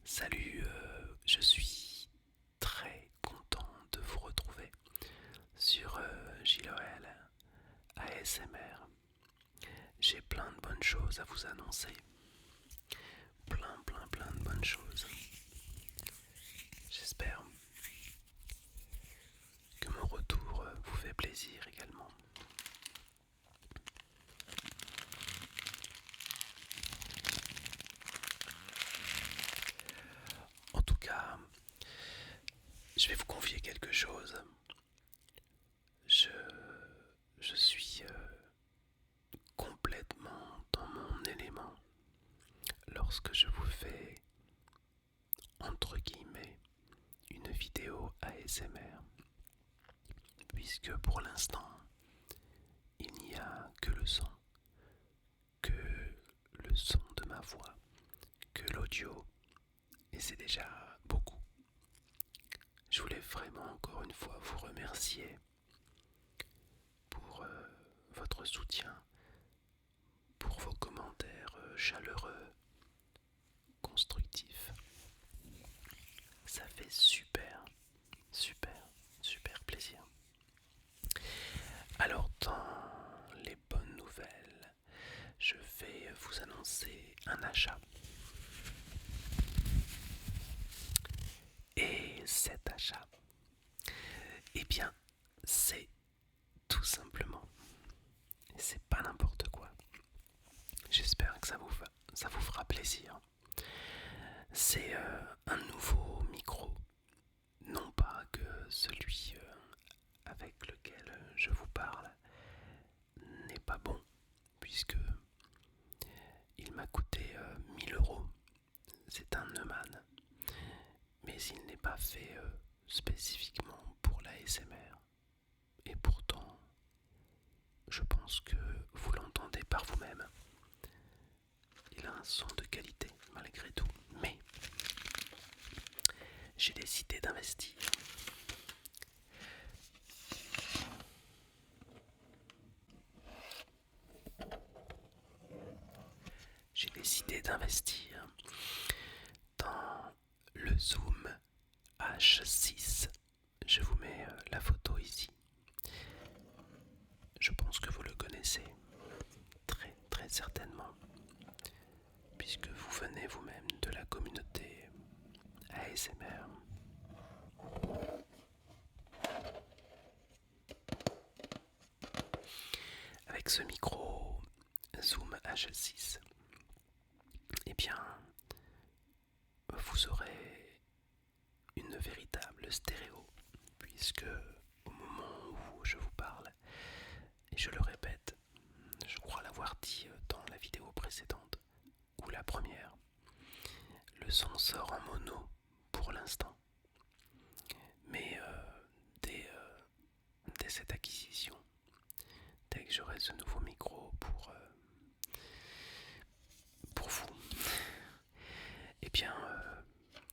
Salut, je suis très content de vous retrouver sur JOL ASMR. J'ai plein de bonnes choses à vous annoncer. Plein de bonnes choses. J'espère que mon retour vous fait plaisir également. En tout cas, je vais vous confier quelque chose. Je, je suis complètement dans mon élément lorsque je vous fais, entre guillemets, une vidéo ASMR, puisque pour l'instant, il n'y a que le son de ma voix, que l'audio, et c'est déjà beaucoup. Je voulais vraiment encore une fois vous remercier pour votre soutien, pour vos commentaires chaleureux, constructifs. Ça fait super plaisir. Alors dans les bonnes nouvelles, je vais vous annoncer un achat. Et cet achat, eh bien, c'est tout simplement, et c'est pas n'importe quoi. J'espère que ça vous fera plaisir. C'est un nouveau micro, non pas que celui avec lequel je vous parle n'est pas bon, puisque il m'a coûté 1000 euros. C'est un Neumann, mais il n'est pas fait spécifiquement pour la l'ASMR. Et pourtant, je pense que vous l'entendez par vous-même. Il a un son de qualité malgré tout, mais j'ai décidé d'investir. J'ai décidé d'investir dans le Zoom H6. Je vous mets la photo ici. Je pense que vous le connaissez très certainement, puisque vous venez vous-même de la communauté ASMR. Avec ce micro Zoom H6, eh bien, vous aurez une véritable stéréo, puisque au moment où je vous parle, et je le répète, je crois l'avoir dit dans la vidéo précédente, ou la première, le son sort en mono pour l'instant. Mais dès cette acquisition, dès que j'aurai ce nouveau micro pour vous, eh bien,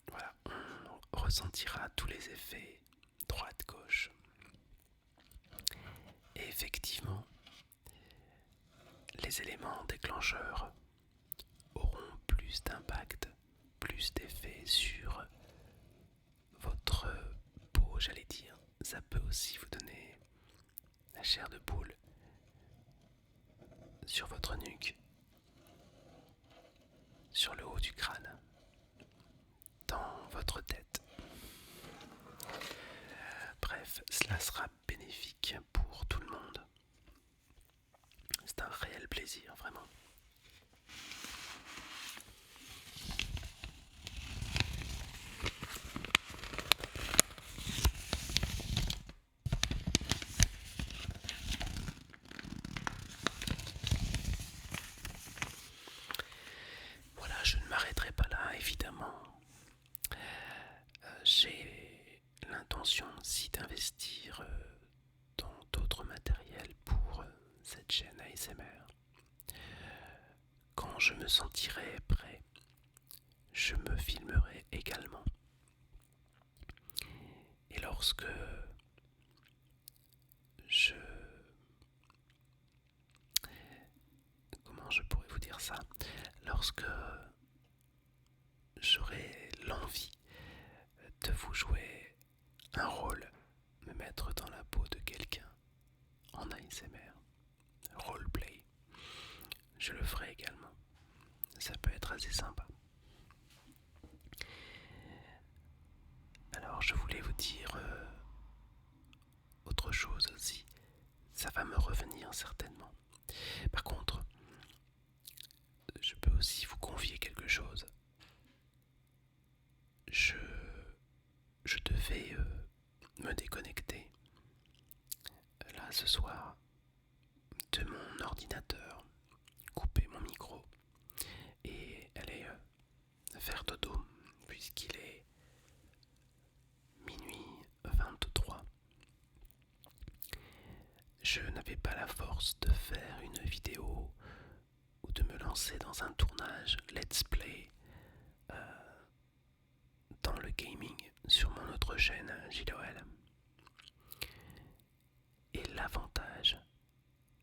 voilà, on ressentira tous les effets droite-gauche. Et effectivement, les éléments déclencheurs auront plus d'impact, plus d'effet sur votre peau, j'allais dire. Ça peut aussi vous donner la chair de poule sur votre nuque, sur le haut du crâne, dans votre tête. Bref, cela sera bénéfique pour tout le monde. C'est un réel plaisir, vraiment. Voilà, je ne m'arrêterai pas là, évidemment. J'ai l'intention aussi d'investir dans d'autres matériels pour cette chaîne ASMR. Quand je me sentirai prêt, je me filmerai également. Et lorsque je... Comment je pourrais vous dire ça? Lorsque j'aurai ASMR, roleplay. Je le ferai également. Ça peut être assez sympa. Alors je voulais vous dire autre chose aussi. Ça va me revenir certainement. Par contre, je peux aussi vous confier quelque chose. Je, je devais me déconnecter là ce soir de mon ordinateur, couper mon micro et aller faire dodo puisqu'il est minuit 23. Je n'avais pas la force de faire une vidéo ou de me lancer dans un tournage let's play dans le gaming sur mon autre chaîne JLOL. Et l'avantage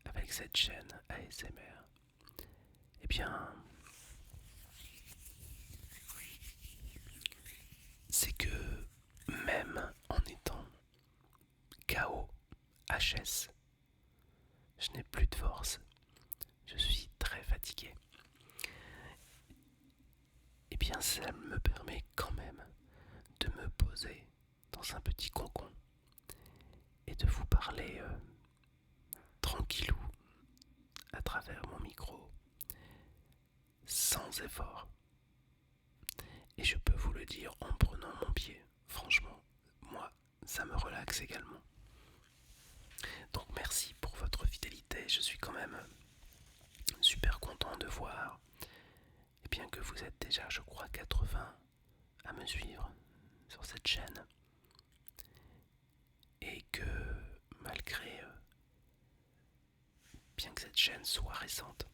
avec cette chaîne ASMR, eh bien, c'est que même en étant KO, HS, je n'ai plus de force, je suis très fatigué. Eh bien, ça me permet quand même de me poser dans un petit cocon et de vous parler tranquillou à travers mon micro, sans effort. Et je peux vous le dire en prenant mon pied, franchement, moi, ça me relaxe également. Donc merci pour votre fidélité, je suis quand même super content de voir, et bien que vous êtes déjà, je crois, 80 à me suivre sur cette chaîne, et que malgré, bien que cette chaîne soit récente,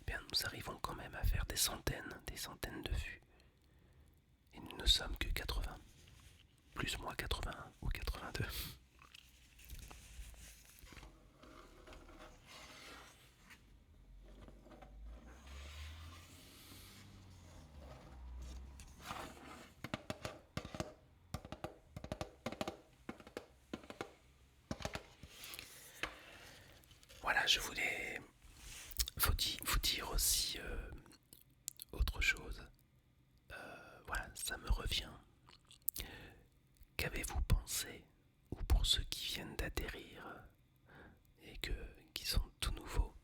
eh bien nous arrivons quand même à faire des centaines de vues, et nous ne sommes que 80, plus moi 81 ou 82. Voilà, je voulais vous dire aussi autre chose. Voilà, ça me revient. Qu'avez-vous pensé, ou pour ceux qui viennent d'atterrir et qui sont tout nouveaux,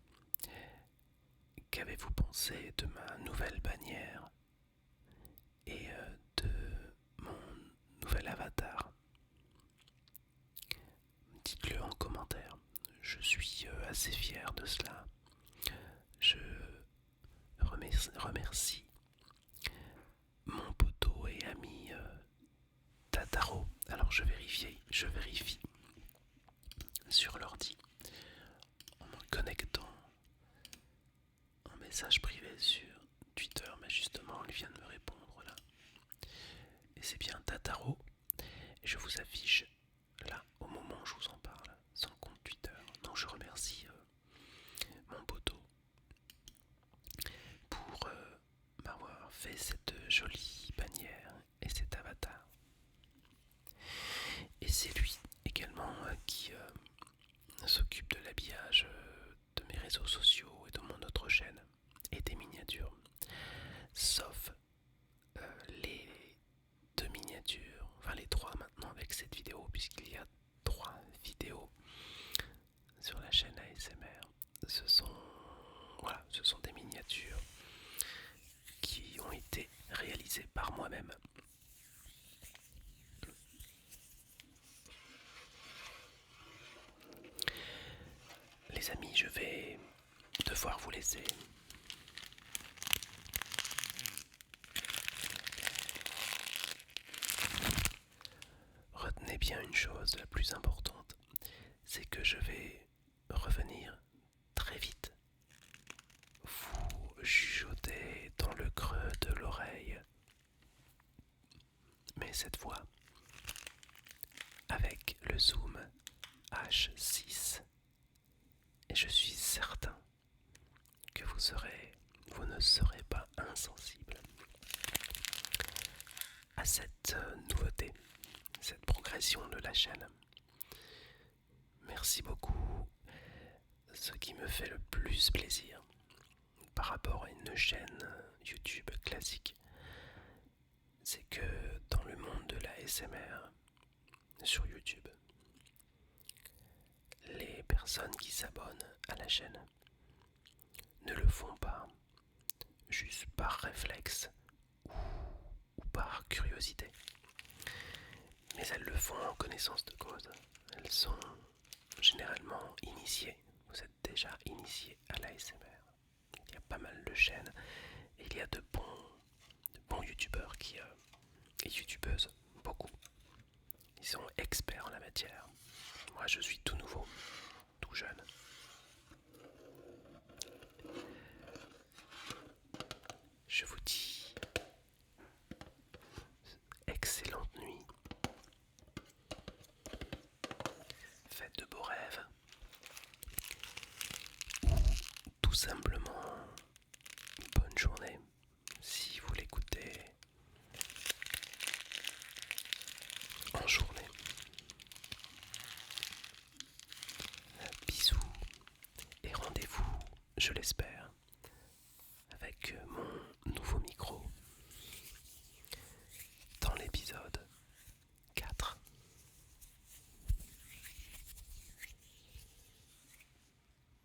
qu'avez-vous pensé de ma nouvelle bannière et de mon nouvel avatar? Dites-le en commentaire. Je suis assez fier de cela. Je remercie mon poteau et ami Tataro. Alors je vérifie sur l'ordi en me connectant en message privé sur Twitter, mais justement il vient de me répondre là. Et c'est bien Tataro. Et je vous affiche là, au moment où je vous en parle, son compte Twitter. Donc je remercie mon poteau pour m'avoir fait cette jolie bannière et cet avatar. Et c'est lui également qui s'occupe de l'habillage de mes réseaux sociaux et de mon autre chaîne et des miniatures. Sauf les deux miniatures, enfin les trois maintenant avec cette vidéo, puisqu'il y a 3 vidéos sur la chaîne ASMR. Ce sont des miniatures qui ont été réalisées par moi-même. Les amis, je vais devoir vous laisser. Retenez bien une chose, la plus importante, c'est que je vais revenir très vite. Vous chuchotez dans le creux de l'oreille, mais cette fois avec le zoom H6. Et je suis certain que vous ne serez pas insensible à cette nouveauté, cette progression de la chaîne. merci beaucoup. Ce qui me fait le plus plaisir par rapport à une chaîne YouTube classique, c'est que dans le monde de la SMR sur YouTube, les personnes qui s'abonnent à la chaîne ne le font pas juste par réflexe ou par curiosité, mais elles le font en connaissance de cause. Elles sont généralement initiées. Vous êtes déjà initié à l'ASMR. Il y a pas mal de chaînes et il y a de bons youtubeurs et youtubeuses, beaucoup. Ils sont experts en la matière. Moi je suis tout nouveau, tout jeune. Je vous dis excellente nuit. Faites de beaux rêves. Tout simplement, bonne journée si vous l'écoutez en journée. Bisous et rendez-vous, je l'espère,